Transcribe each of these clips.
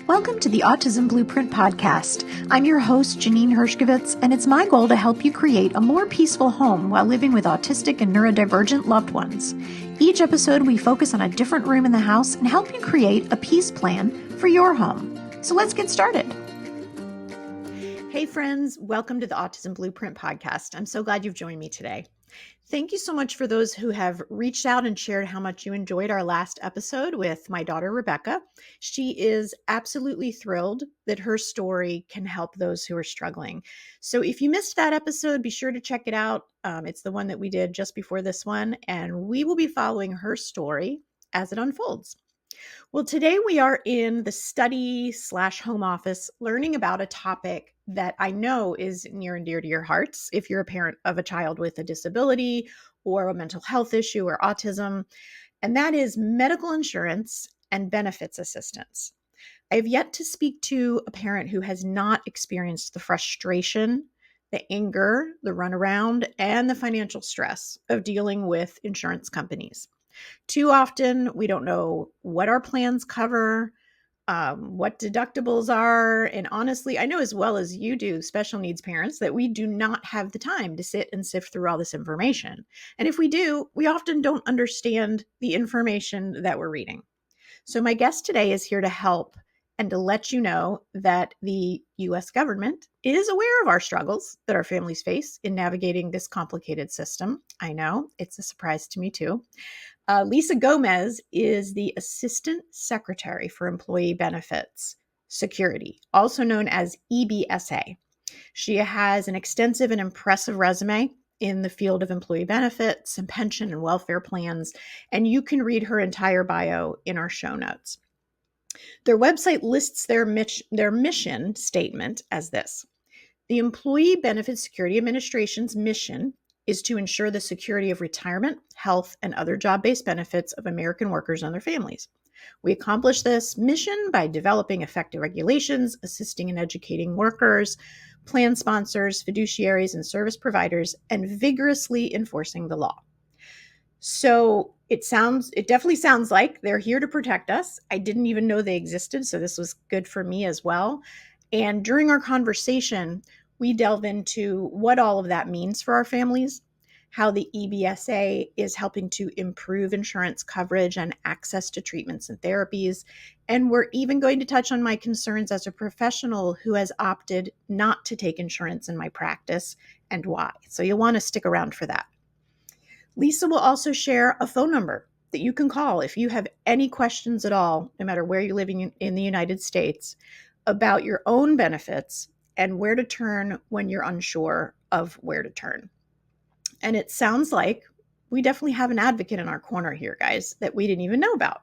Welcome to the Autism Blueprint Podcast. I'm your host, Janine Hershkovitz, and it's my goal to help you create a more peaceful home while living with autistic and neurodivergent loved ones. Each episode, we focus on a different room in the house and help you create a peace plan for your home. So let's get started. Hey friends, welcome to the Autism Blueprint Podcast. I'm so glad you've joined me today. Thank you so much for those who have reached out and shared how much you enjoyed our last episode with my daughter, Rebecca. She is absolutely thrilled that her story can help those who are struggling. So if you missed that episode, be sure to check it out. It's the one that we did just before this one, and we will be following her story as it unfolds. Well, today we are in the study/home office learning about a topic that I know is near and dear to your hearts if you're a parent of a child with a disability or a mental health issue or autism, and that is medical insurance and benefits assistance. I have yet to speak to a parent who has not experienced the frustration, the anger, the runaround, and the financial stress of dealing with insurance companies. Too often, we don't know what our plans cover, what deductibles are. And honestly, I know as well as you do, special needs parents, that we do not have the time to sit and sift through all this information. And if we do, we often don't understand the information that we're reading. So my guest today is here to help and to let you know that the U.S. government is aware of our struggles that our families face in navigating this complicated system. I know, it's a surprise to me too. Lisa Gomez is the Assistant Secretary for Employee Benefits Security, also known as EBSA. She has an extensive and impressive resume in the field of employee benefits and pension and welfare plans, and you can read her entire bio in our show notes. Their website lists their mission statement as this: the Employee Benefits Security Administration's mission is to ensure the security of retirement, health, and other job-based benefits of American workers and their families. We accomplish this mission by developing effective regulations, assisting and educating workers, plan sponsors, fiduciaries, and service providers, and vigorously enforcing the law. So it definitely sounds like they're here to protect us. I didn't even know they existed, so this was good for me as well. And during our conversation, we delve into what all of that means for our families, how the EBSA is helping to improve insurance coverage and access to treatments and therapies. And we're even going to touch on my concerns as a professional who has opted not to take insurance in my practice and why. So you'll want to stick around for that. Lisa will also share a phone number that you can call if you have any questions at all, no matter where you're living in the United States, about your own benefits and where to turn when you're unsure of where to turn. And it sounds like we definitely have an advocate in our corner here, guys, that we didn't even know about.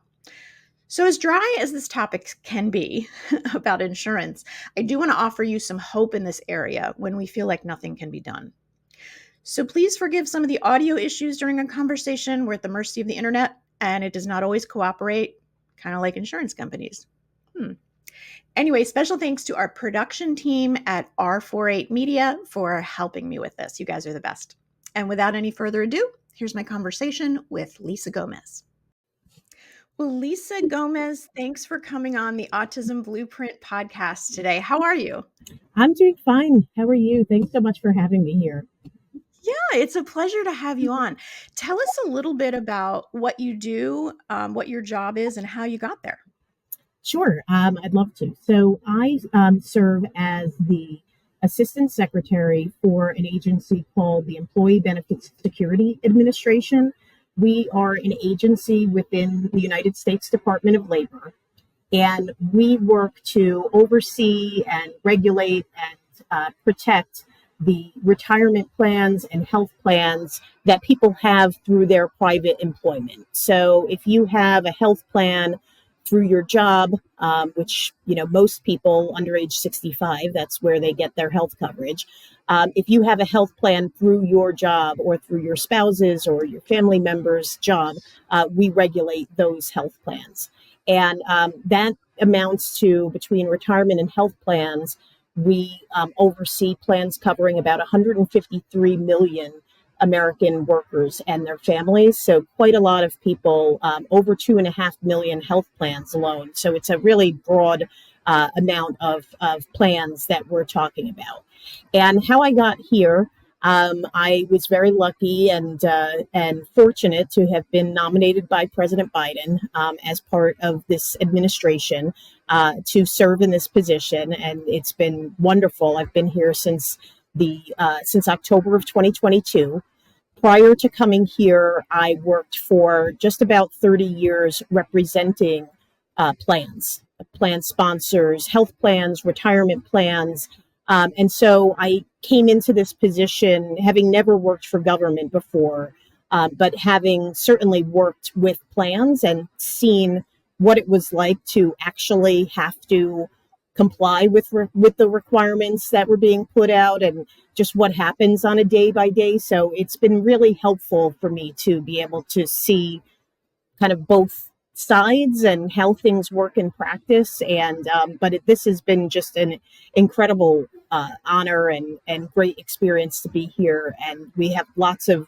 So as dry as this topic can be about insurance, I do want to offer you some hope in this area when we feel like nothing can be done. So please forgive some of the audio issues during a conversation. We're at the mercy of the internet, and it does not always cooperate, kind of like insurance companies. Anyway, special thanks to our production team at R48 Media for helping me with this. You guys are the best. And without any further ado, here's my conversation with Lisa Gomez. Well, Lisa Gomez, thanks for coming on the Autism Blueprint podcast today. How are you? I'm doing fine. How are you? Thanks so much for having me here. Yeah, it's a pleasure to have you on. Tell us a little bit about what you do, what your job is, and how you got there. Sure, I'd love to. So I serve as the Assistant Secretary for an agency called the Employee Benefits Security Administration. We are an agency within the United States Department of Labor, and we work to oversee and regulate and protect the retirement plans and health plans that people have through their private employment. So if you have a health plan through your job, which, most people under age 65, that's where they get their health coverage. If you have a health plan through your job or through your spouse's or your family member's job, we regulate those health plans. And that amounts to, between retirement and health plans, we oversee plans covering about 153 million American workers and their families. So quite a lot of people, over 2.5 million health plans alone. So it's a really broad amount of plans that we're talking about. And how I got here, I was very lucky and fortunate to have been nominated by President Biden as part of this administration to serve in this position, and it's been wonderful. I've been here since October of 2022. Prior to coming here, I worked for just about 30 years representing plan sponsors, health plans, retirement plans. And so I came into this position having never worked for government before, but having certainly worked with plans and seen what it was like to actually have to comply with the requirements that were being put out and just what happens on a day by day. So it's been really helpful for me to be able to see kind of both sides and how things work in practice. And this has been just an incredible honor and great experience to be here. And we have lots of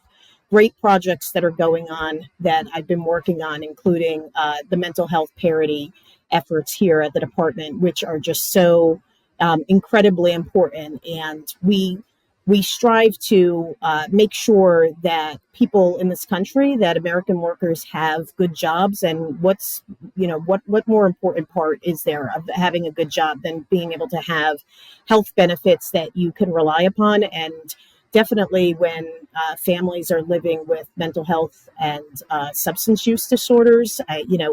great projects that are going on that I've been working on, including the mental health parity efforts here at the department, which are just so incredibly important. And we strive to make sure that people in this country, that American workers have good jobs. And what more important part is there of having a good job than being able to have health benefits that you can rely upon? And definitely when families are living with mental health and substance use disorders,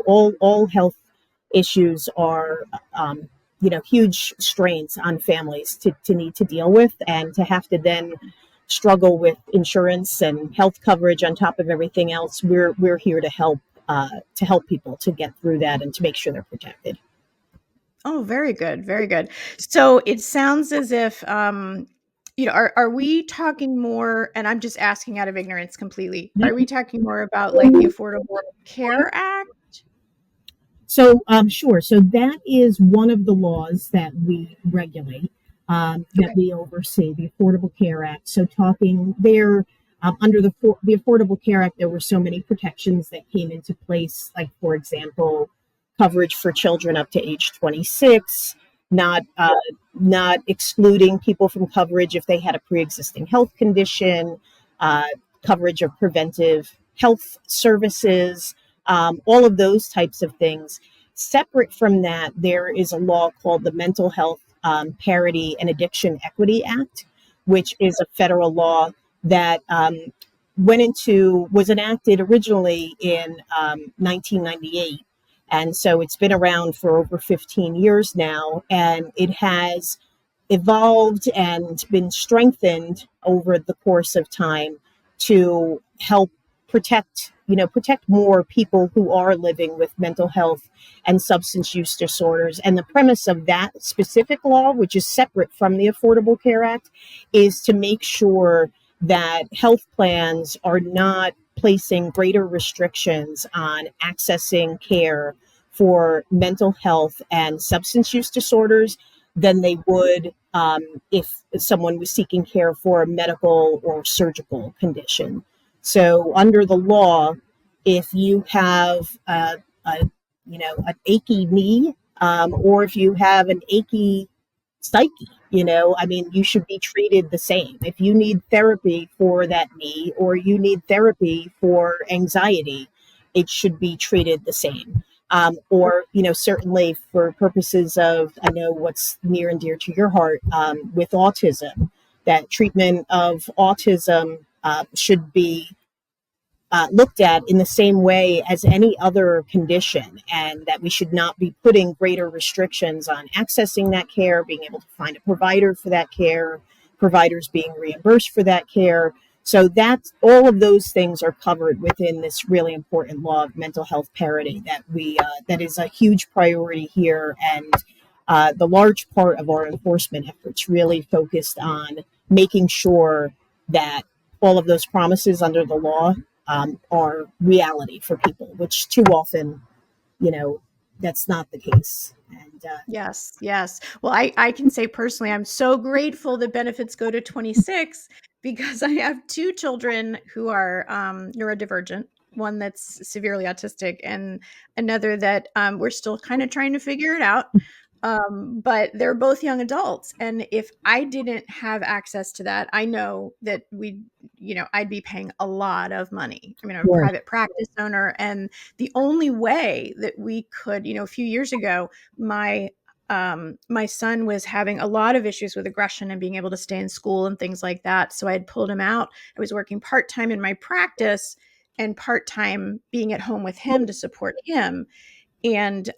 all health issues are huge strains on families to need to deal with, and to have to then struggle with insurance and health coverage on top of everything else. We're here to help people to get through that and to make sure they're protected. Oh, very good, very good. So it sounds as if are we talking more, and I'm just asking out of ignorance completely, are we talking more about like the Affordable Care Act? So, sure. So that is one of the laws that we regulate, that we oversee, the Affordable Care Act. So talking there, under the Affordable Care Act, there were so many protections that came into place, like, for example, coverage for children up to age 26, not excluding people from coverage if they had a pre-existing health condition, coverage of preventive health services, all of those types of things. Separate from that, there is a law called the Mental Health Parity and Addiction Equity Act, which is a federal law that was enacted originally in 1998. And so it's been around for over 15 years now, and it has evolved and been strengthened over the course of time to help protect more people who are living with mental health and substance use disorders. And the premise of that specific law, which is separate from the Affordable Care Act, is to make sure that health plans are not placing greater restrictions on accessing care for mental health and substance use disorders than they would if someone was seeking care for a medical or surgical condition. So under the law, if you have an achy knee, or if you have an achy psyche, you should be treated the same. If you need therapy for that knee, or you need therapy for anxiety, it should be treated the same. Or, certainly for purposes of, I know what's near and dear to your heart, with autism, that treatment of autism should be looked at in the same way as any other condition, and that we should not be putting greater restrictions on accessing that care, being able to find a provider for that care, providers being reimbursed for that care. So that's all of those things are covered within this really important law of mental health parity that is a huge priority here. And the large part of our enforcement efforts really focused on making sure that all of those promises under the law are reality for people, which too often, that's not the case. And Yes. Well, I can say personally, I'm so grateful that benefits go to 26 because I have two children who are neurodivergent, one that's severely autistic and another that we're still kind of trying to figure it out. But they're both young adults. And if I didn't have access to that, I know that I'd be paying a lot of money. I mean, I'm a Sure. private practice owner. And the only way that we could, a few years ago, my son was having a lot of issues with aggression and being able to stay in school and things like that. So I had pulled him out. I was working part-time in my practice and part-time being at home with him to support him. And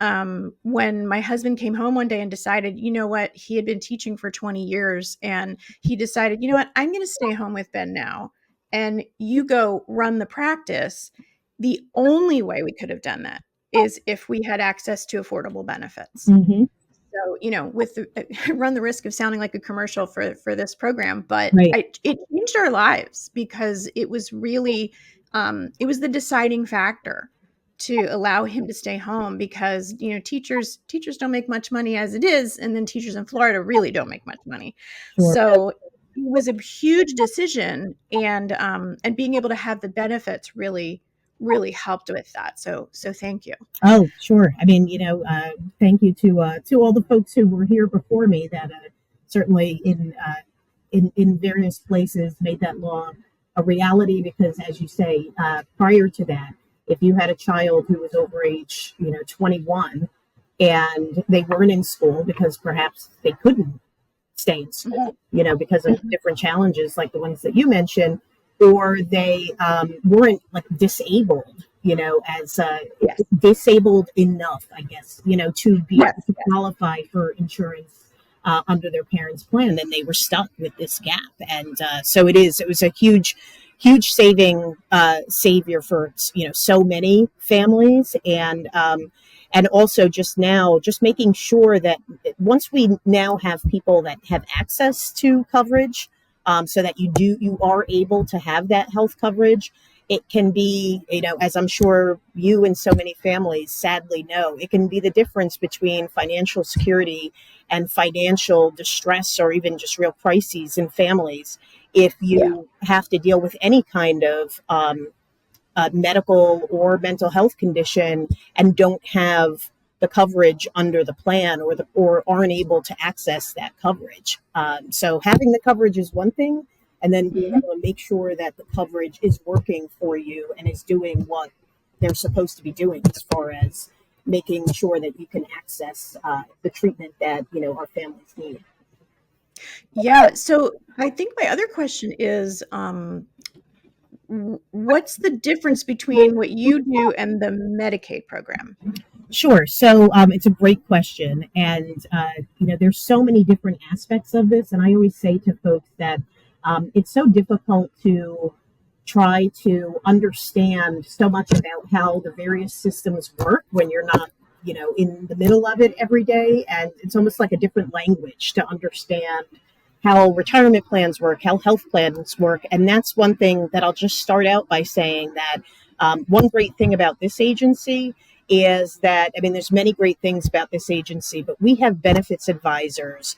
when my husband came home one day and decided, what, he had been teaching for 20 years and he decided, what, I'm going to stay home with Ben now and you go run the practice. The only way we could have done that is if we had access to affordable benefits. Mm-hmm. So, run the risk of sounding like a commercial for this program, but Right. it changed our lives because it was really, it was the deciding factor to allow him to stay home because, teachers don't make much money as it is. And then teachers in Florida really don't make much money. Sure. So it was a huge decision, and being able to have the benefits really helped with that. So thank you. Oh, sure. I mean, thank you to all the folks who were here before me that certainly in various places made that law a reality. Because, as you say, prior to that, if you had a child who was over age 21 and they weren't in school because perhaps they couldn't stay in school, because of different challenges like the ones that you mentioned, or they weren't like disabled, as Yes. disabled enough, I guess, to be Yes. able to qualify for insurance under their parents' plan, then they were stuck with this gap. And so it was a huge savior for, so many families. And also just making sure that once we now have people that have access to coverage, so that you are able to have that health coverage, it can be, as I'm sure you and so many families sadly know, it can be the difference between financial security and financial distress, or even just real crises in families. If you have to deal with any kind of medical or mental health condition and don't have the coverage under the plan, or aren't able to access that coverage. So having the coverage is one thing, and then being able to make sure that the coverage is working for you and is doing what they're supposed to be doing, as far as making sure that you can access the treatment that our families need. Yeah. So I think my other question is, what's the difference between what you do and the Medicaid program? Sure. So it's a great question. And, there's so many different aspects of this. And I always say to folks that it's so difficult to try to understand so much about how the various systems work when you're not, in the middle of it every day. And it's almost like a different language to understand how retirement plans work, how health plans work. And that's one thing that I'll just start out by saying, that one great thing about this agency is that, there's many great things about this agency, but we have benefits advisors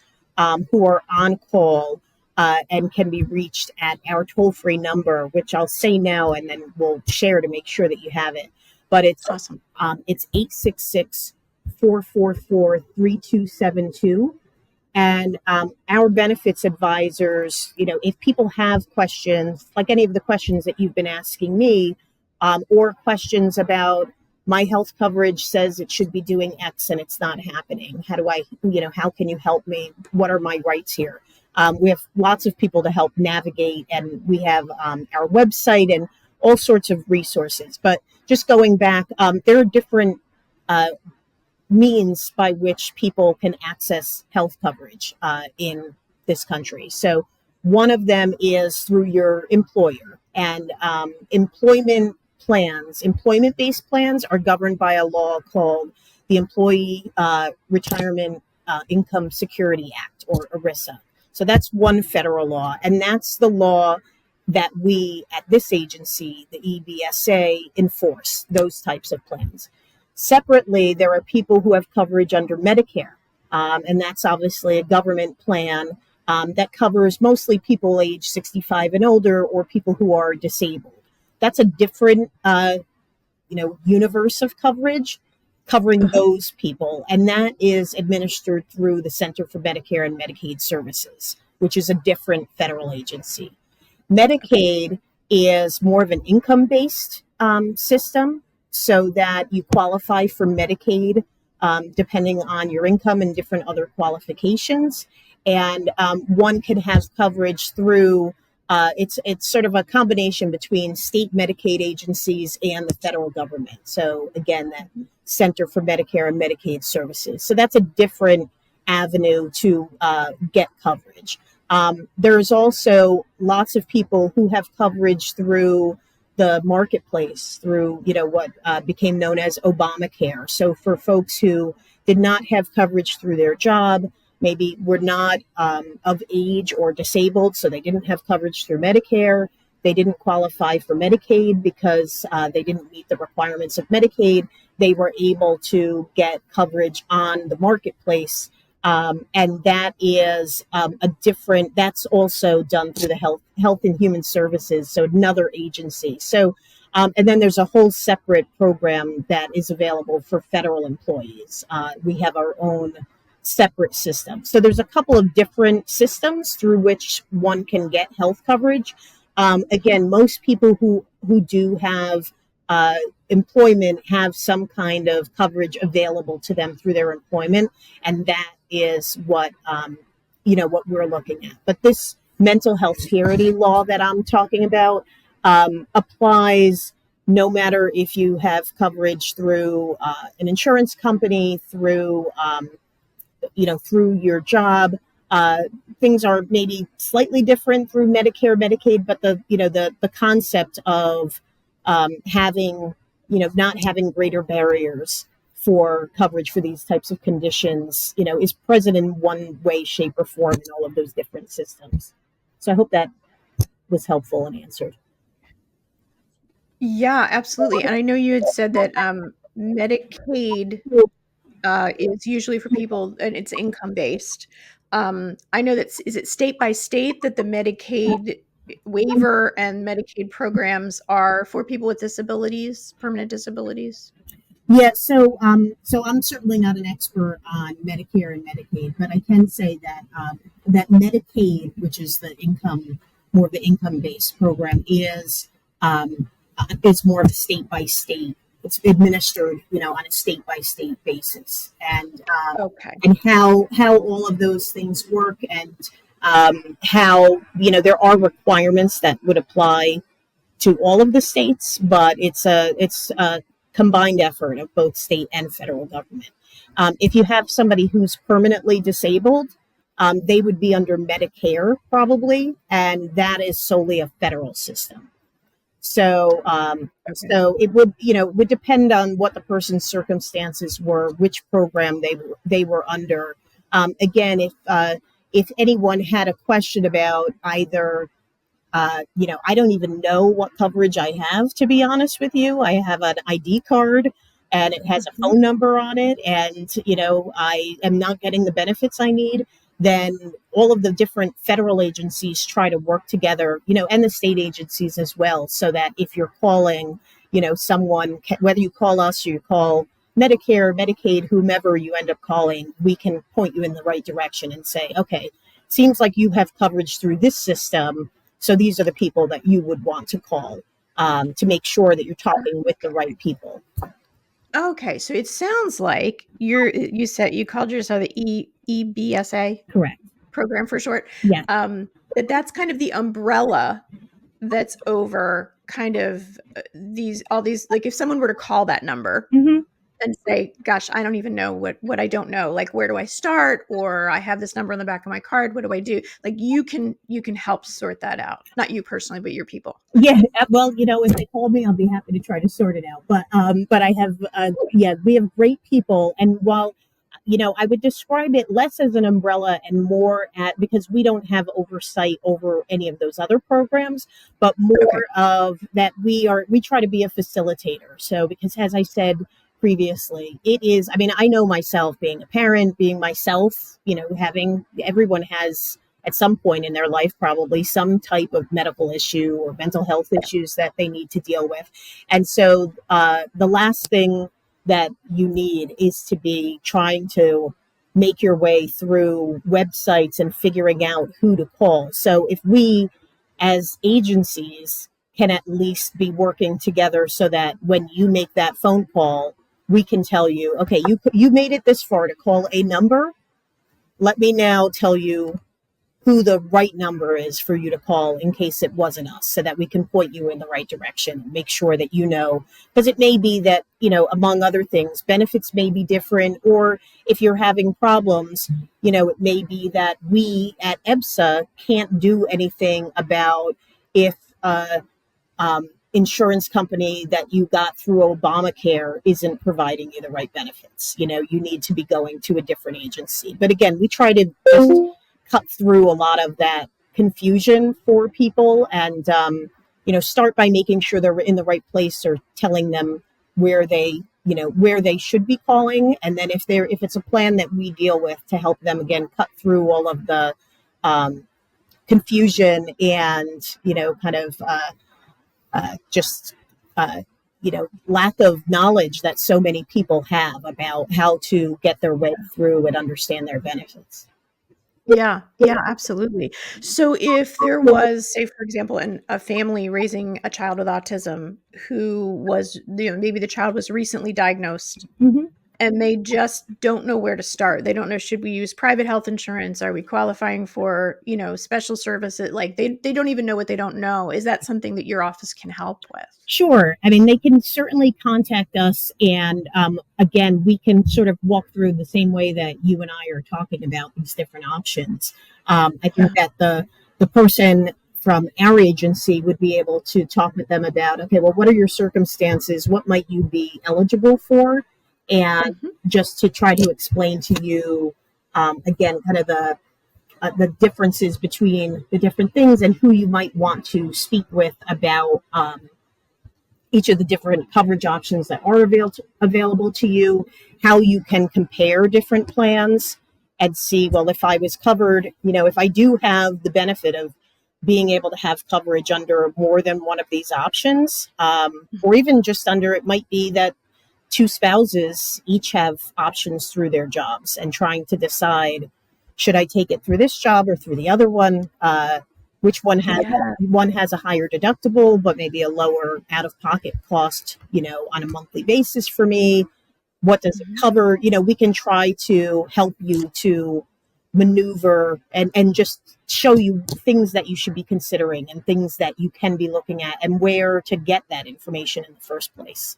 who are on call and can be reached at our toll-free number, which I'll say now and then we'll share to make sure that you have it. But it's awesome. It's 866-444-3272. And our benefits advisors, if people have questions, like any of the questions that you've been asking me, or questions about, my health coverage says it should be doing X and it's not happening. How do I, how can you help me? What are my rights here? We have lots of people to help navigate, and we have our website and all sorts of resources. But just going back, there are different means by which people can access health coverage in this country. So one of them is through your employer, and employment-based plans are governed by a law called the Employee Retirement Income Security Act, or ERISA. So that's one federal law, and that's the law that we at this agency, the EBSA, enforce those types of plans. Separately, there are people who have coverage under Medicare, and that's obviously a government plan that covers mostly people age 65 and older, or people who are disabled. That's a different, universe of coverage. covering those people. And that is administered through the Center for Medicare and Medicaid Services, which is a different federal agency. Medicaid is more of an income-based system, so that you qualify for Medicaid depending on your income and different other qualifications. And one can have coverage through, it's sort of a combination between state Medicaid agencies and the federal government. So again, that Center for Medicare and Medicaid Services. So that's a different avenue to get coverage. There's also lots of people who have coverage through the marketplace, through what became known as Obamacare. So for folks who did not have coverage through their job, maybe were not of age or disabled, so they didn't have coverage through Medicare. They didn't qualify for Medicaid because they didn't meet the requirements of Medicaid. They were able to get coverage on the marketplace. And that is that's also done through the Health and Human Services, so another agency. So, and then there's a whole separate program that is available for federal employees. We have our own separate system. So there's a couple of different systems through which one can get health coverage. Again, most people who do have employment have some kind of coverage available to them through their employment, and that is what what we're looking at. But this mental health parity law that I'm talking about applies no matter if you have coverage through an insurance company, through through your job. Things are maybe slightly different through Medicare, Medicaid, but the concept of having not having greater barriers for coverage for these types of conditions, is present in one way, shape, or form in all of those different systems. So I hope that was helpful and answered. Yeah, absolutely. And I know you had said that Medicaid is usually for people, and it's income based. I know is it state by state that the Medicaid waiver and Medicaid programs are for people with disabilities, permanent disabilities? Yeah, so I'm certainly not an expert on Medicare and Medicaid, but I can say that that Medicaid, which is more of the income-based program, is more of a state by state. It's administered, on a state by state basis, and and how all of those things work, and how there are requirements that would apply to all of the states, but it's a combined effort of both state and federal government. If you have somebody who's permanently disabled, they would be under Medicare probably, and that is solely a federal system. So, so it would depend on what the person's circumstances were, which program they were under. Again, if anyone had a question about either. I don't even know what coverage I have, to be honest with you. I have an ID card and it has a phone number on it, and, I am not getting the benefits I need. Then all of the different federal agencies try to work together, and the state agencies as well, so that if you're calling, someone, whether you call us or you call Medicare, Medicaid, whomever you end up calling, we can point you in the right direction and say, okay, seems like you have coverage through this system. So these are the people that you would want to call to make sure that you're talking with the right people. Okay, so it sounds like you called yourself the EBSA, correct, program for short. Yeah. That's kind of the umbrella that's over kind of all these. Like if someone were to call that number. Mm-hmm. And say, gosh, I don't even know what I don't know. Like, where do I start? Or I have this number on the back of my card. What do I do? Like, you can help sort that out. Not you personally, but your people. Yeah. Well, if they call me, I'll be happy to try to sort it out. But I have, we have great people. And while, I would describe it less as an umbrella and more because we don't have oversight over any of those other programs, but more of that we try to be a facilitator. So, because as I said previously, it is, I know myself being a parent, being myself, everyone has at some point in their life probably some type of medical issue or mental health issues that they need to deal with. And so the last thing that you need is to be trying to make your way through websites and figuring out who to call. So if we as agencies can at least be working together so that when you make that phone call, we can tell you, okay, you made it this far to call a number. Let me now tell you who the right number is for you to call in case it wasn't us, so that we can point you in the right direction, make sure that you know, because it may be that, among other things, benefits may be different, or if you're having problems, it may be that we at EBSA can't do anything about if insurance company that you got through Obamacare isn't providing you the right benefits. You need to be going to a different agency. But again, we try to just cut through a lot of that confusion for people and, start by making sure they're in the right place or telling them where they should be calling. And then if it's a plan that we deal with, to help them, again, cut through all of the confusion and, just lack of knowledge that so many people have about how to get their way through and understand their benefits. Yeah, absolutely. So if there was, say, for example, a family raising a child with autism who was, maybe the child was recently diagnosed, Mm-hmm. and they just don't know where to start. They don't know, should we use private health insurance? Are we qualifying for, special services? Like they don't even know what they don't know. Is that something that your office can help with? Sure. I mean, they can certainly contact us. And again, we can sort of walk through the same way that you and I are talking about these different options. I think that the person from our agency would be able to talk with them about, okay, well, what are your circumstances? What might you be eligible for? And just to try to explain to you, again, kind of the differences between the different things and who you might want to speak with about each of the different coverage options that are available to you, how you can compare different plans and see, well, if I was covered, if I do have the benefit of being able to have coverage under more than one of these options, or even just under, it might be that two spouses each have options through their jobs, and trying to decide, should I take it through this job or through the other one? Which one has a higher deductible, but maybe a lower out-of-pocket cost, on a monthly basis for me? What does it cover? We can try to help you to maneuver and just show you things that you should be considering and things that you can be looking at and where to get that information in the first place.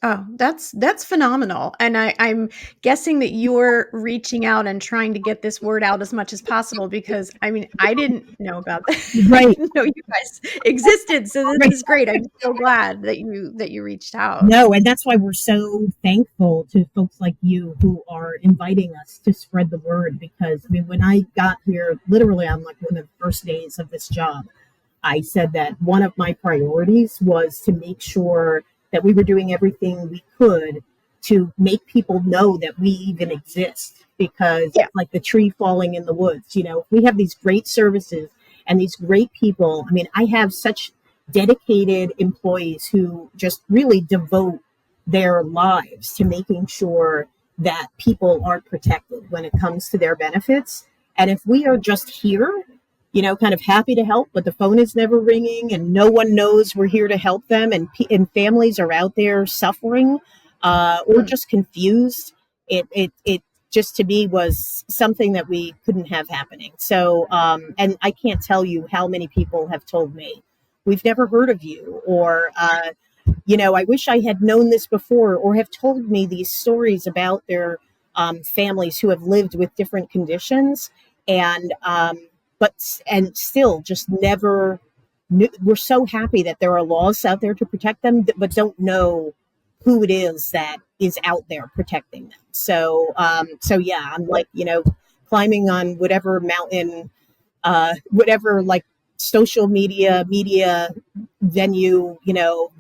Oh, that's phenomenal. And I'm guessing that you're reaching out and trying to get this word out as much as possible, because I mean, I didn't know about that. Right. I didn't know you guys existed. So this is great. I'm so glad that you reached out. No, and that's why we're so thankful to folks like you who are inviting us to spread the word. Because I mean, when I got here, literally on like one of the first days of this job, I said that one of my priorities was to make sure that we were doing everything we could to make people know that we even exist, because it's like the tree falling in the woods. We have these great services and these great people. I mean, I have such dedicated employees who just really devote their lives to making sure that people are protected when it comes to their benefits. And if we are just here, kind of happy to help, but the phone is never ringing and no one knows we're here to help them, and families are out there suffering or just confused, it just, to me, was something that we couldn't have happening. So, and I can't tell you how many people have told me, we've never heard of you, or, I wish I had known this before, or have told me these stories about their families who have lived with different conditions, and still just never knew. We're so happy that there are laws out there to protect them, but don't know who it is that is out there protecting them. So yeah, I'm like, climbing on whatever mountain, whatever like social media venue,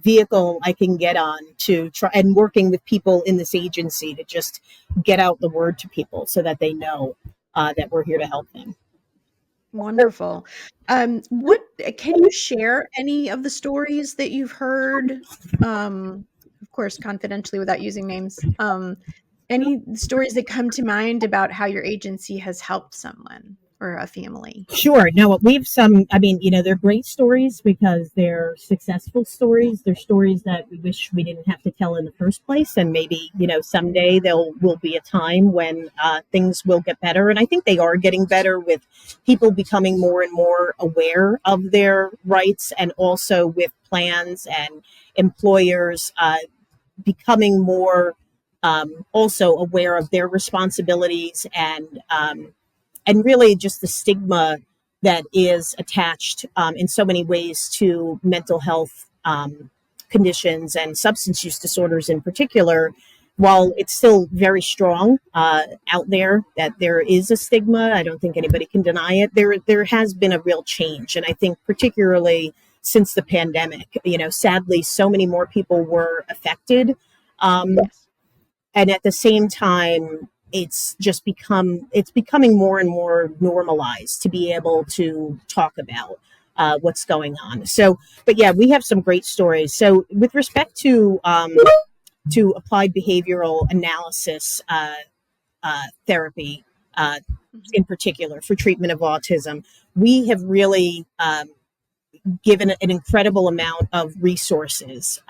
vehicle I can get on to try, and working with people in this agency to just get out the word to people so that they know that we're here to help them. Wonderful. What can you share any of the stories that you've heard of course, confidentially without using names, any stories that come to mind about how your agency has helped someone or a family? Sure. No, they're great stories because they're successful stories. They're stories that we wish we didn't have to tell in the first place. And maybe, someday there will be a time when things will get better. And I think they are getting better with people becoming more and more aware of their rights, and also with plans and employers becoming more also aware of their responsibilities, and really just the stigma that is attached in so many ways to mental health conditions and substance use disorders in particular. While it's still very strong out there that there is a stigma, I don't think anybody can deny it. There has been a real change, and I think particularly since the pandemic, sadly, so many more people were affected, Yes. and at the same time, it's becoming more and more normalized to be able to talk about what's going on. So, but yeah, we have some great stories. So, with respect to applied behavioral analysis therapy, in particular for treatment of autism, we have really given an incredible amount of resources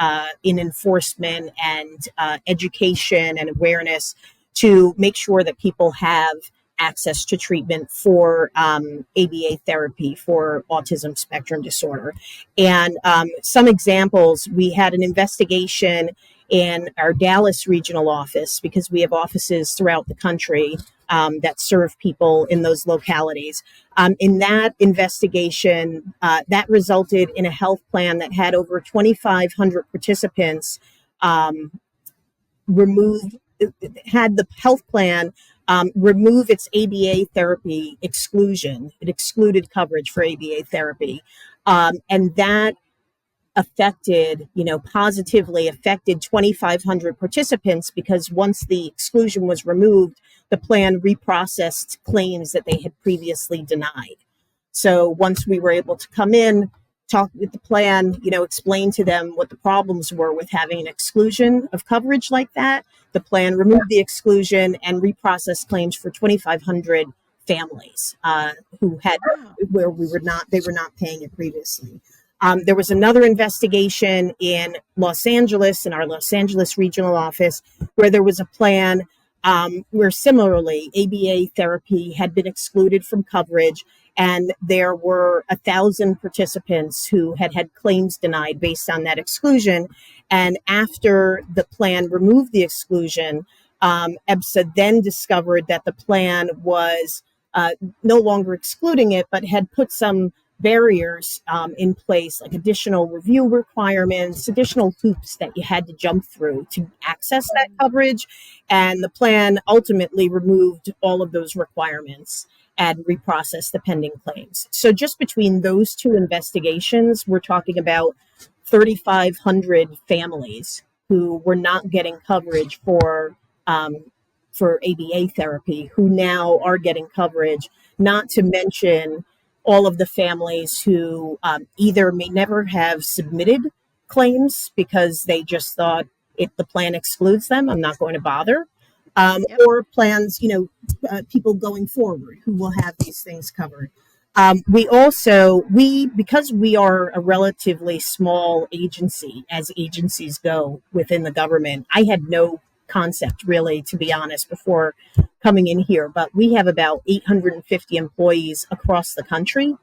in enforcement and education and awareness to make sure that people have access to treatment for ABA therapy for autism spectrum disorder. And some examples, we had an investigation in our Dallas regional office, because we have offices throughout the country that serve people in those localities. In that investigation, that resulted in a health plan that had over 2,500 participants had the health plan remove its ABA therapy exclusion. It excluded coverage for ABA therapy. And that positively affected 2,500 participants, because once the exclusion was removed, the plan reprocessed claims that they had previously denied. So once we were able to come in, talk with the plan, explain to them what the problems were with having an exclusion of coverage like that, the plan removed the exclusion and reprocessed claims for 2,500 families who had where they were not paying it previously. There was another investigation in Los Angeles, in our Los Angeles regional office, where there was a plan where similarly ABA therapy had been excluded from coverage, and there were 1,000 participants who had had claims denied based on that exclusion. And after the plan removed the exclusion, EBSA then discovered that the plan was no longer excluding it, but had put some barriers in place, like additional review requirements, additional hoops that you had to jump through to access that coverage. And the plan ultimately removed all of those requirements and reprocessed the pending claims. So just between those two investigations, we're talking about 3,500 families who were not getting coverage for ABA therapy, who now are getting coverage, not to mention all of the families who either may never have submitted claims because they just thought, if the plan excludes them, I'm not going to bother. Or plans, people going forward who will have these things covered. Because we are a relatively small agency, as agencies go within the government, I had no concept really, to be honest, before coming in here, but we have about 850 employees across the country.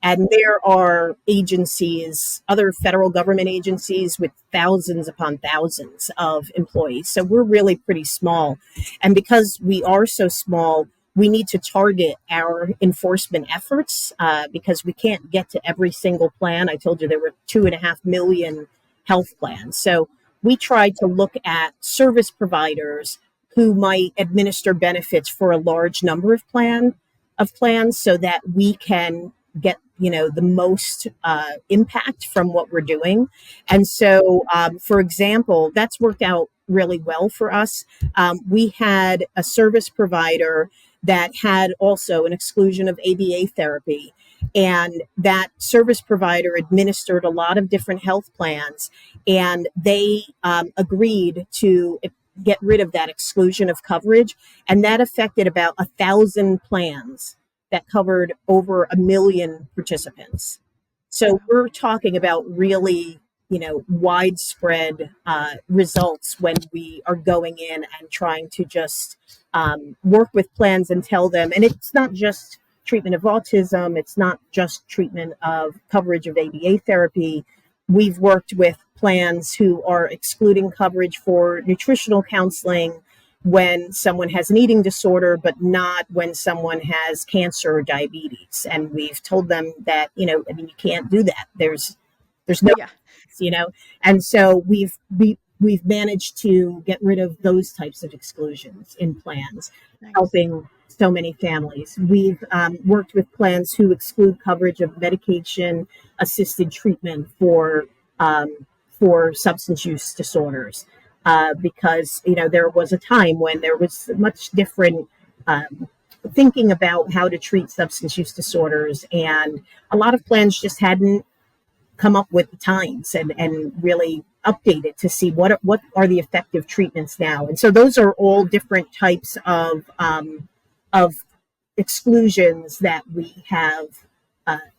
And there are agencies, other federal government agencies, with thousands upon thousands of employees. So we're really pretty small. And because we are so small, we need to target our enforcement efforts because we can't get to every single plan. I told you there were 2.5 million health plans. So we try to look at service providers who might administer benefits for a large number of plans so that we can get the most impact from what we're doing. And so, for example, that's worked out really well for us. We had a service provider that had also an exclusion of ABA therapy. And that service provider administered a lot of different health plans, and they agreed to get rid of that exclusion of coverage. And that affected about 1,000 plans that covered over 1 million participants. So we're talking about really, widespread results when we are going in and trying to just work with plans and tell them. And it's not just treatment of autism. It's not just treatment of coverage of ABA therapy. We've worked with plans who are excluding coverage for nutritional counseling when someone has an eating disorder, but not when someone has cancer or diabetes. And we've told them that, you can't do that. There's no, and so we've managed to get rid of those types of exclusions in plans, helping so many families. We've worked with plans who exclude coverage of medication-assisted treatment for substance use disorders, because there was a time when there was much different thinking about how to treat substance use disorders, and a lot of plans just hadn't come up with the times and really updated to see what are the effective treatments now. And so those are all different types of exclusions that we have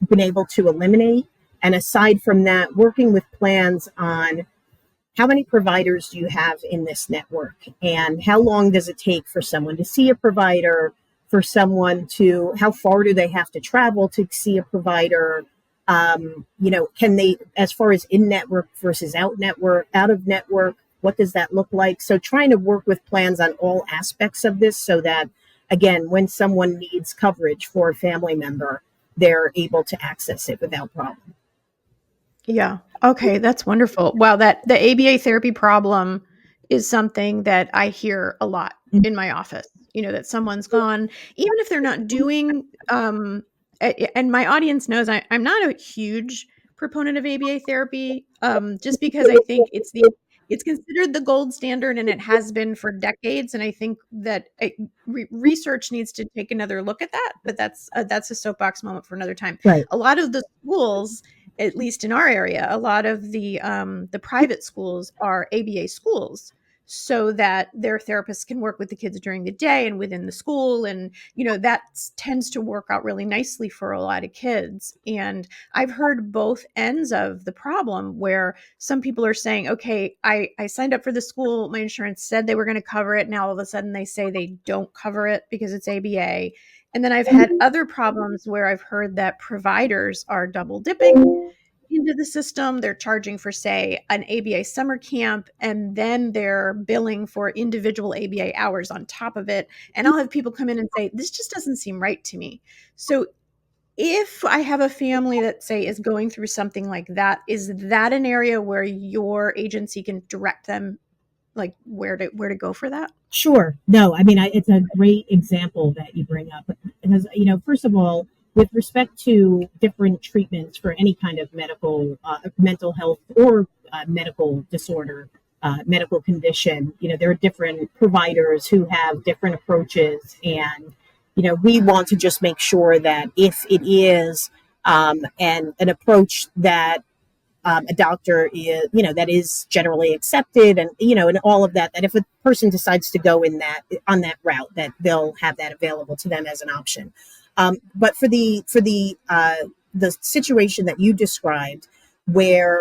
been able to eliminate. And aside from that, working with plans on how many providers do you have in this network, and how long does it take for someone to see a provider, for someone to, how far do they have to travel to see a provider? Can they, as far as in-network versus out of network, what does that look like? So trying to work with plans on all aspects of this so that, again, when someone needs coverage for a family member, they're able to access it without problem. Yeah. Okay. That's wonderful. Wow. The ABA therapy problem is something that I hear a lot in my office, that someone's gone, even if they're not doing, and my audience knows I'm not a huge proponent of ABA therapy, just because I think it's considered the gold standard, and it has been for decades. And I think that research needs to take another look at that, but that's a soapbox moment for another time. Right. A lot of the schools, at least in our area, a lot of the private schools are ABA schools, so that their therapists can work with the kids during the day and within the school. And, that tends to work out really nicely for a lot of kids. And I've heard both ends of the problem, where some people are saying, okay, I signed up for the school. My insurance said they were going to cover it. Now all of a sudden they say they don't cover it because it's ABA. And then I've had other problems where I've heard that providers are double dipping into the system. They're charging for, say, an ABA summer camp, and then they're billing for individual ABA hours on top of it. And I'll have people come in and say, this just doesn't seem right to me. So if I have a family that, say, is going through something like that, is that an area where your agency can direct them, like where to go for that? Sure. No, I mean, it's a great example that you bring up, because, first of all, with respect to different treatments for any kind of mental health or medical disorder, medical condition, there are different providers who have different approaches. And, we want to just make sure that if it is an approach that a doctor is, that is generally accepted, and, and all of that, that if a person decides to go on that route, that they'll have that available to them as an option. But for the situation that you described, where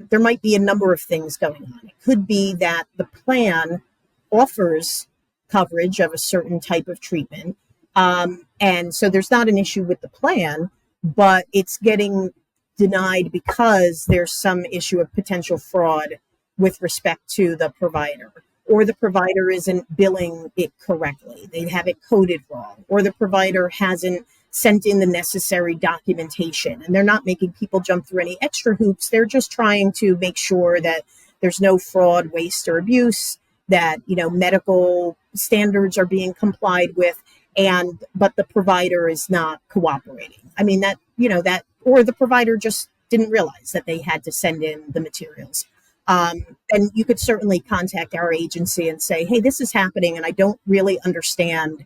there might be a number of things going on, it could be that the plan offers coverage of a certain type of treatment, and so there's not an issue with the plan, but it's getting denied because there's some issue of potential fraud with respect to the provider, or the provider isn't billing it correctly. They have it coded wrong, or the provider hasn't sent in the necessary documentation, and they're not making people jump through any extra hoops. They're just trying to make sure that there's no fraud, waste, or abuse, that, medical standards are being complied with, but the provider is not cooperating. I mean, or the provider just didn't realize that they had to send in the materials. Then you could certainly contact our agency and say, hey, this is happening and I don't really understand.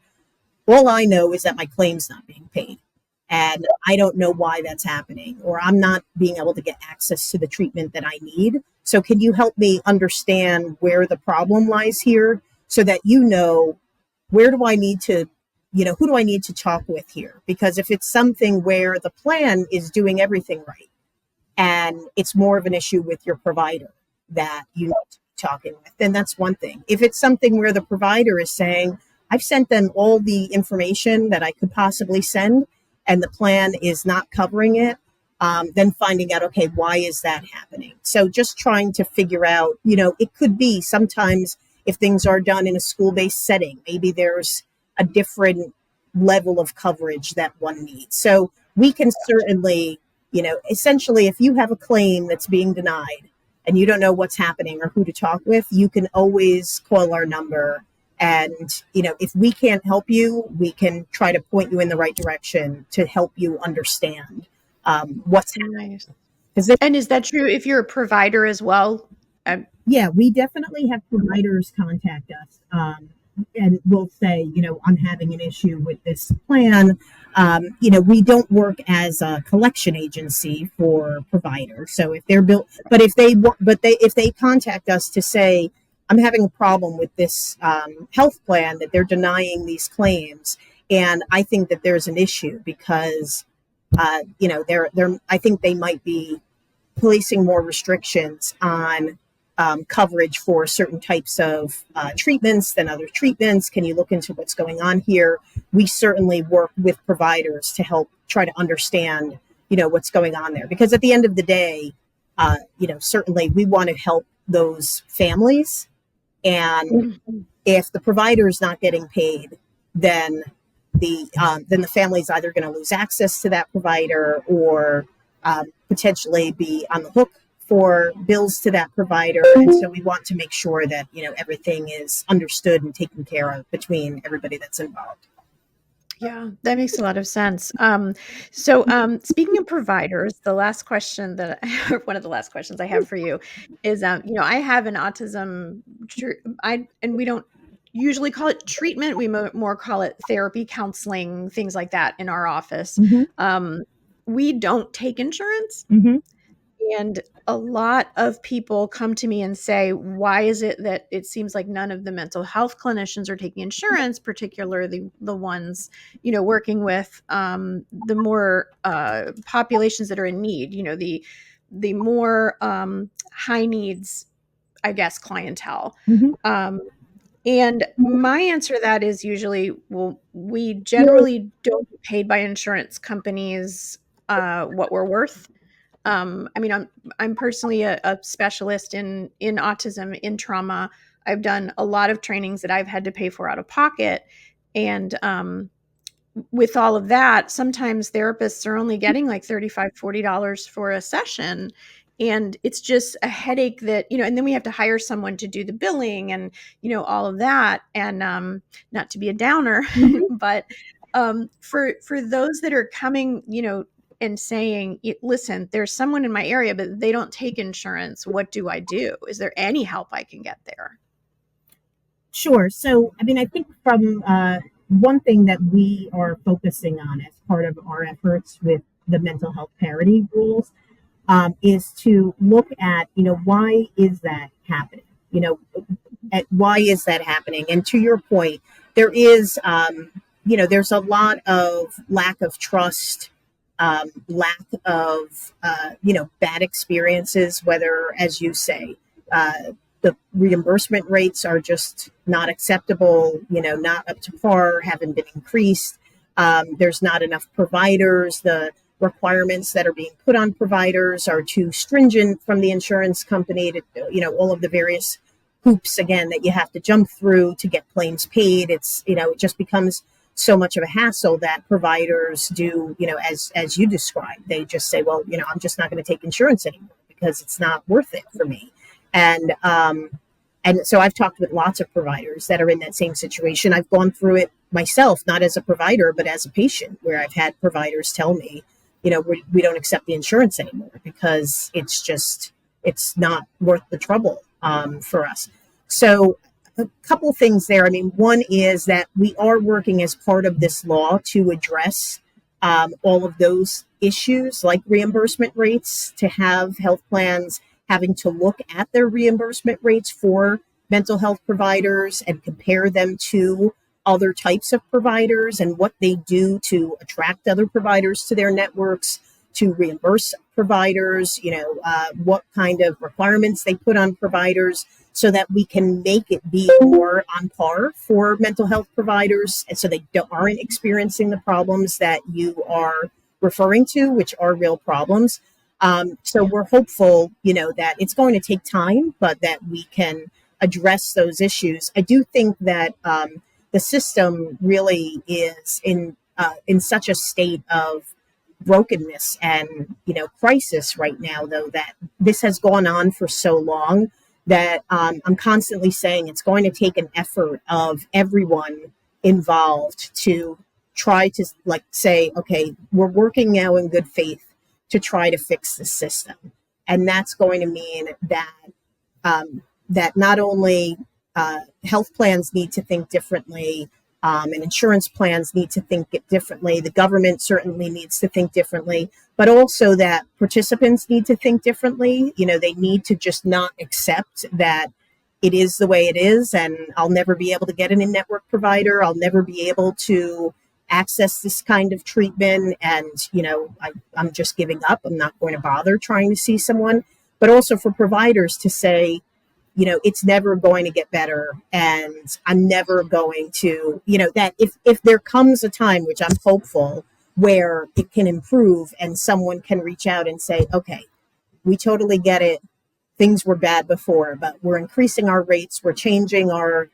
All I know is that my claim's not being paid. and I don't know why that's happening, or I'm not being able to get access to the treatment that I need. So can you help me understand where the problem lies here so that where do I need to, who do I need to talk with here? Because if it's something where the plan is doing everything right and it's more of an issue with your provider that you need to be talking with, then that's one thing. If it's something where the provider is saying, I've sent them all the information that I could possibly send and the plan is not covering it, then finding out, okay, why is that happening? So just trying to figure out, it could be sometimes if things are done in a school-based setting, maybe there's a different level of coverage that one needs. So we can certainly, essentially, if you have a claim that's being denied and you don't know what's happening or who to talk with, you can always call our number. And, if we can't help you, we can try to point you in the right direction to help you understand what's happening. Nice. And is that true if you're a provider as well? Yeah, we definitely have providers contact us and we'll say, I'm having an issue with this plan. We don't work as a collection agency for providers. So if they're built, but if they contact us to say, I'm having a problem with this health plan that they're denying these claims, and I think that there's an issue because, I think they might be placing more restrictions on coverage for certain types of treatments than other treatments. Can you look into what's going on here? We certainly work with providers to help try to understand, what's going on there. Because at the end of the day, certainly we want to help those families. And if the provider is not getting paid, then the family is either going to lose access to that provider or potentially be on the hook for bills to that provider. And so we want to make sure that, everything is understood and taken care of between everybody that's involved. Yeah, that makes a lot of sense. Speaking of providers, the last question one of the last questions I have for you is, I have an autism, and we don't usually call it treatment. We more call it therapy, counseling, things like that in our office. Mm-hmm. We don't take insurance. Mm-hmm. And a lot of people come to me and say, why is it that it seems like none of the mental health clinicians are taking insurance, particularly the ones, working with the more populations that are in need, the more high needs, I guess, clientele. Mm-hmm. And my answer to that is usually, well, we generally don't get paid by insurance companies what we're worth. I'm personally a specialist in autism, in trauma. I've done a lot of trainings that I've had to pay for out of pocket. And with all of that, sometimes therapists are only getting like $35, $40 for a session. And it's just a headache that, and then we have to hire someone to do the billing and, all of that. And not to be a downer, mm-hmm. but for those that are coming, and saying, listen, there's someone in my area, but they don't take insurance. What do I do? Is there any help I can get there? Sure. So, I think from one thing that we are focusing on as part of our efforts with the mental health parity rules is to look at, why is that happening? Why is that happening? And to your point, there is, there's a lot of lack of trust, lack of, bad experiences, whether, as you say, the reimbursement rates are just not acceptable, not up to par, haven't been increased. There's not enough providers. The requirements that are being put on providers are too stringent from the insurance company to, all of the various hoops, again, that you have to jump through to get claims paid. It's, it just becomes so much of a hassle that providers do, as you described. They just say, well, I'm just not going to take insurance anymore because it's not worth it for me. And so I've talked with lots of providers that are in that same situation. I've gone through it myself, not as a provider, but as a patient, where I've had providers tell me, we don't accept the insurance anymore because it's not worth the trouble for us. So a couple things there. One is that we are working as part of this law to address all of those issues like reimbursement rates, to have health plans having to look at their reimbursement rates for mental health providers and compare them to other types of providers and what they do to attract other providers to their networks, to reimburse providers, what kind of requirements they put on providers so that we can make it be more on par for mental health providers, and so they aren't experiencing the problems that you are referring to, which are real problems. So we're hopeful, that it's going to take time, but that we can address those issues. I do think that the system really is in such a state of brokenness and crisis right now, though, that this has gone on for so long that I'm constantly saying it's going to take an effort of everyone involved to try to say, okay, we're working now in good faith to try to fix the system. And that's going to mean that that not only health plans need to think differently, and insurance plans need to think differently, the government certainly needs to think differently, but also that participants need to think differently. They need to just not accept that it is the way it is, and I'll never be able to get an in-network provider. I'll never be able to access this kind of treatment, and I'm just giving up. I'm not going to bother trying to see someone. But also for providers to say, it's never going to get better, and I'm never going to, that if there comes a time, which I'm hopeful, where it can improve and someone can reach out and say, okay, we totally get it. Things were bad before, but we're increasing our rates. We're changing our,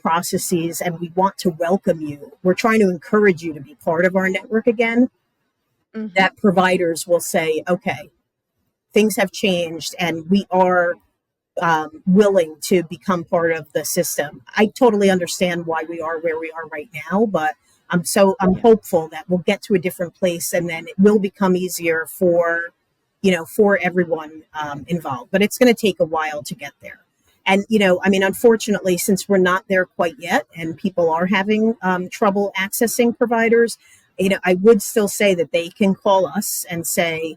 processes, and we want to welcome you. We're trying to encourage you to be part of our network again. Mm-hmm. That providers will say, okay, things have changed and we are willing to become part of the system. I totally understand why we are where we are right now, but I'm hopeful that we'll get to a different place, and then it will become easier for everyone involved. But it's going to take a while to get there. And, unfortunately, since we're not there quite yet and people are having trouble accessing providers, I would still say that they can call us and say,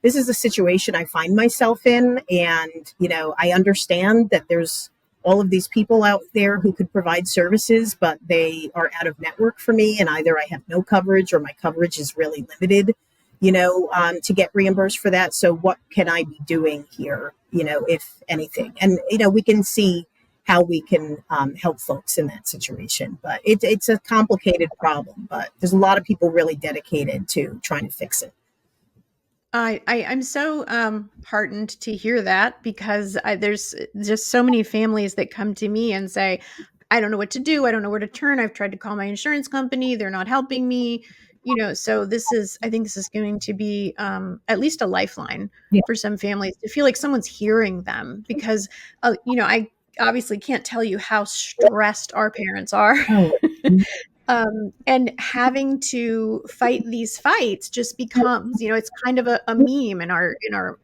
this is a situation I find myself in. And, I understand that there's all of these people out there who could provide services, but they are out of network for me. And either I have no coverage or my coverage is really limited, to get reimbursed for that. So what can I be doing here, if anything? And, we can see how we can help folks in that situation. But it's a complicated problem, but there's a lot of people really dedicated to trying to fix it. I'm so heartened to hear that, because there's just so many families that come to me and say, I don't know what to do. I don't know where to turn. I've tried to call my insurance company. They're not helping me. So I think this is going to be at least a lifeline for some families to feel like someone's hearing them, because, I obviously can't tell you how stressed our parents are. And having to fight these fights just becomes, it's kind of a meme in our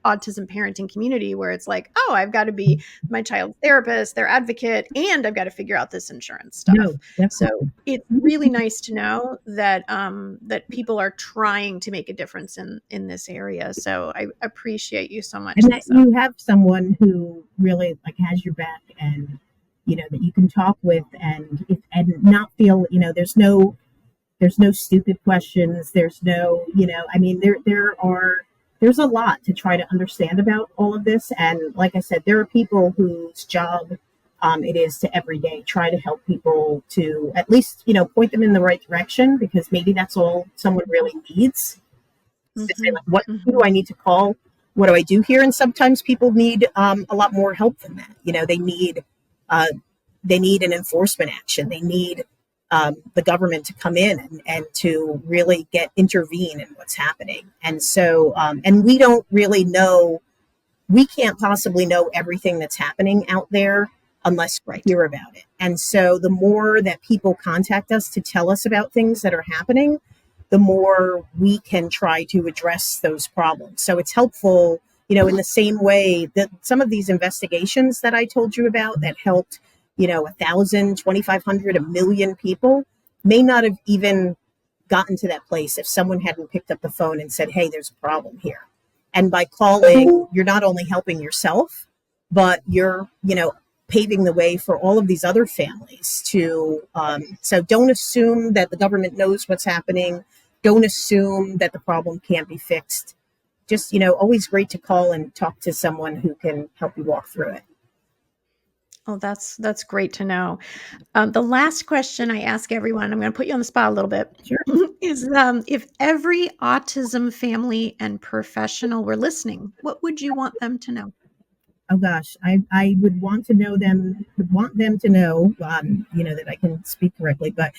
autism parenting community, where it's like, oh, I've got to be my child's therapist, their advocate, and I've got to figure out this insurance stuff. So it's really nice to know that that people are trying to make a difference in this area. So I appreciate you so much. And that you have someone who really has your back, and that you can talk with and not feel, there's no stupid questions. There's no, there's a lot to try to understand about all of this. And like I said, there are people whose job it is to every day try to help people to at least, point them in the right direction, because maybe that's all someone really needs. Mm-hmm. To say, what do I need to call? What do I do here? And sometimes people need a lot more help than that. They need an enforcement action. They need the government to come in and to really intervene in what's happening. And so, and we don't really know, we can't possibly know everything that's happening out there unless we hear about it. And so the more that people contact us to tell us about things that are happening, the more we can try to address those problems. So it's helpful, in the same way that some of these investigations that I told you about that helped 1,000, 2,500, 1 million people may not have even gotten to that place if someone hadn't picked up the phone and said, hey, there's a problem here. And by calling, you're not only helping yourself, but you're, paving the way for all of these other families to, so don't assume that the government knows what's happening. Don't assume that the problem can't be fixed. Just, always great to call and talk to someone who can help you walk through it. Oh, that's great to know. The last question I ask everyone, I'm going to put you on the spot a little bit, Sure. is if every autism family and professional were listening, what would you want them to know? Oh gosh, I would want them to know, that I can speak correctly, but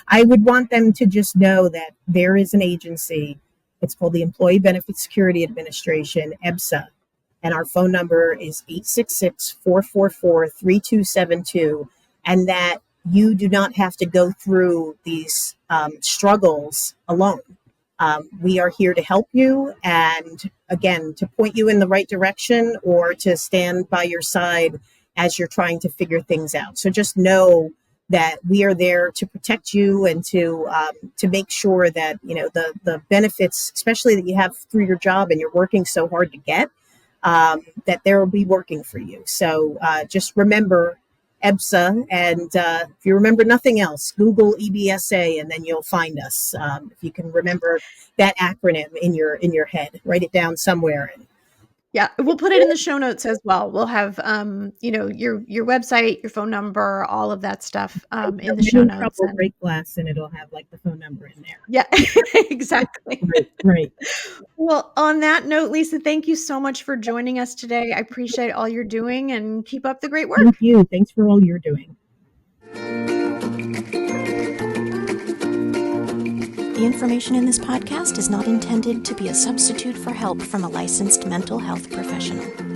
I would want them to just know that there is an agency. It's called the Employee Benefit Security Administration, EBSA. And our phone number is 866-444-3272. And that you do not have to go through these struggles alone. We are here to help you and, again, to point you in the right direction or to stand by your side as you're trying to figure things out. So just know that we are there to protect you and to make sure that, the benefits, especially that you have through your job and you're working so hard to get, that they will be working for you. So just remember EBSA, and if you remember nothing else, Google EBSA, and then you'll find us. If you can remember that acronym in your head, write it down somewhere. Yeah, we'll put it in the show notes as well. We'll have your website, your phone number, all of that stuff in the show notes. Break glass, and it'll have like the phone number in there. Yeah, exactly. Right. Well, on that note, Lisa, thank you so much for joining us today. I appreciate all you're doing and keep up the great work. Thank you. Thanks for all you're doing. The information in this podcast is not intended to be a substitute for help from a licensed mental health professional.